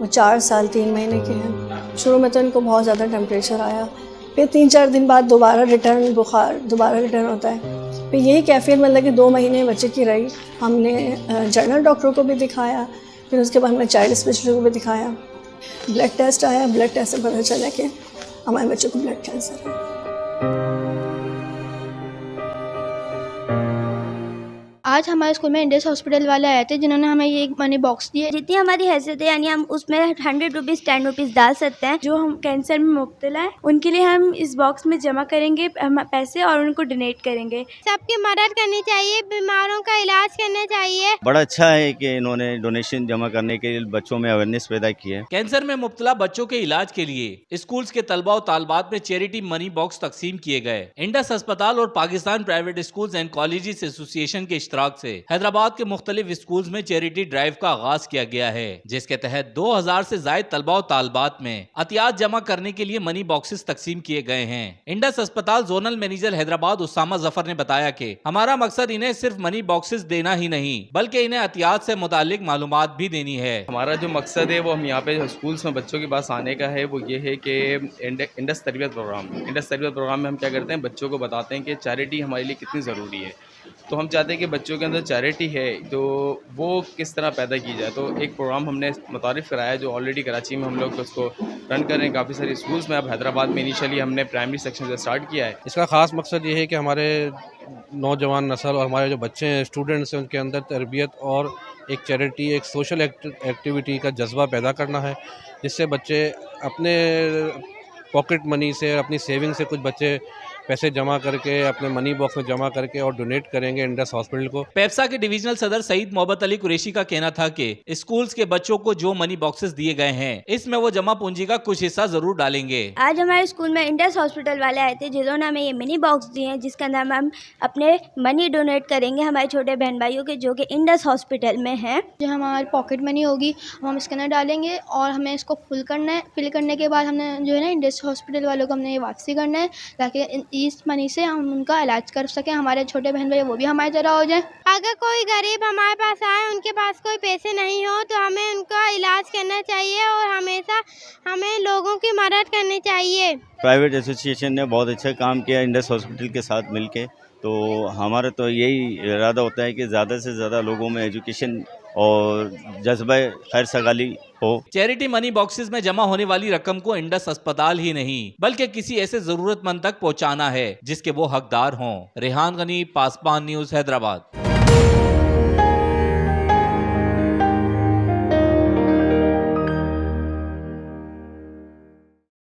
वो 4 साल 3 महीने के हैं। शुरू में तो इनको बहुत ज़्यादा टेम्परेचर आया, फिर 3-4 दिन बाद दोबारा रिटर्न बुखार दोबारा रिटर्न होता है। फिर यही कैफियत मतलब कि 2 महीने बच्चे की रही। हमने जनरल डॉक्टर को भी दिखाया, फिर उसके बाद हमने चाइल्ड स्पेशलिस्ट को भी दिखाया। ब्लड टेस्ट आया, ब्लड टेस्ट से पता चला कि हमारे बच्चे को ब्लड कैंसर है। आज हमारे स्कूल में इंडस हॉस्पिटल वाले आए थे, जिन्होंने हमें ये एक मनी बॉक्स दिए। जितनी हमारी हैसियत है, यानी हम उसमें 100 रुपीज़ 10 रुपीज़ डाल सकते हैं। जो हम कैंसर में मुब्तला है, उनके लिए हम इस बॉक्स में जमा करेंगे पैसे और उनको डोनेट करेंगे। सबकी मदद करनी चाहिए, बीमारों का इलाज करना चाहिए। बड़ा अच्छा है कि इन्होंने डोनेशन जमा करने के लिए बच्चों में अवेयरनेस पैदा की है। कैंसर में मुब्तला बच्चों के इलाज के लिए स्कूल्स के तलबा और तालबात में चैरिटी मनी बॉक्स तकसीम किए गए। इंडस अस्पताल और Pakistan private schools and colleges association के इश्तराक से हैदराबाद के मुख्तलिफ स्कूल्स में चैरिटी ड्राइव का आगाज किया गया है, जिसके तहत 2000 से जायद तलबा और तालबात में अतियात जमा करने के लिए मनी बॉक्सेस तकसीम किए गए हैं। इंडस अस्पताल जोनल मैनेजर हैदराबाद उसामा जफर ने बताया कि हमारा मकसद इन्हें सिर्फ मनी बॉक्सेस देना ही नहीं, बल्कि इन्हें अतियात से मुतालिक मालूमात भी देनी है। हमारा जो मकसद है वो हम यहाँ पे स्कूल्स में बच्चों के पास आने का है, वो ये है कि इंडस तरबियत प्रोग्राम में हम क्या करते हैं, बच्चों को बताते हैं कि चैरिटी हमारे लिए कितनी ज़रूरी है। तो हम चाहते हैं कि बच्चों के अंदर चैरिटी है तो वो किस तरह पैदा की जाए। तो एक प्रोग्राम हमने मुतारिफ कराया, जो ऑलरेडी कराची में हम लोग उसको रन कर रहे हैं काफ़ी सारी स्कूल्स में। अब हैदराबाद में इनिशियली हमने प्राइमरी सेक्शन से स्टार्ट किया है। इसका ख़ास मकसद ये है कि हमारे नौजवान नस्ल और हमारे जो बच्चे हैं, स्टूडेंट्स हैं, उनके अंदर तरबियत और एक चैरिटी, एक सोशल एक्टिविटी का जज्बा पैदा करना है, जिससे बच्चे अपने पॉकेट मनी से, अपनी सेविंग से कुछ बच्चे पैसे जमा करके अपने मनी बॉक्स में जमा करके और डोनेट करेंगे इंडस हॉस्पिटल को। पेप्सा के डिविजनल सदर सईद मोहब्बत अली कुरैशी का कहना था कि स्कूल्स के बच्चों को जो मनी बॉक्सेस दिए गए हैं, इसमें वो जमा पूंजी का कुछ हिस्सा जरूर डालेंगे। आज हमारे स्कूल में इंडस हॉस्पिटल वाले आए थे, जिन्होंने हमें ये मिनी बॉक्स दिए हैं, जिसके अंदर हम अपने मनी डोनेट करेंगे हमारे छोटे बहन भाइयों के, जो कि इंडस हॉस्पिटल में हैं। जो हमारी पॉकेट मनी होगी हम इसके अंदर डालेंगे और हमें इसको फिल करना है। फिल करने के बाद हमने जो है ना इंडस हॉस्पिटल वालों को हमने ये वापसी करना है, ताकि इस मनी से हम उनका इलाज कर सकें। हमारे छोटे बहन भाई वो भी हमारी तरह हो जाए। अगर कोई गरीब हमारे पास आए, उनके पास कोई पैसे नहीं हो, तो हमें उनका इलाज करना चाहिए और हमेशा हमें लोगों की मदद करनी चाहिए। प्राइवेट एसोसिएशन ने बहुत अच्छा काम किया इंडस हॉस्पिटल के साथ मिलके। तो हमारा तो यही इरादा होता है कि ज़्यादा से ज़्यादा लोगों में एजुकेशन और जज्बा खैर सगाली हो। चैरिटी मनी बॉक्सेस में जमा होने वाली रकम को इंडस अस्पताल ही नहीं, बल्कि किसी ऐसे जरूरतमंद तक पहुंचाना है जिसके वो हकदार हों। रेहान गनी, पासपान न्यूज़, हैदराबाद।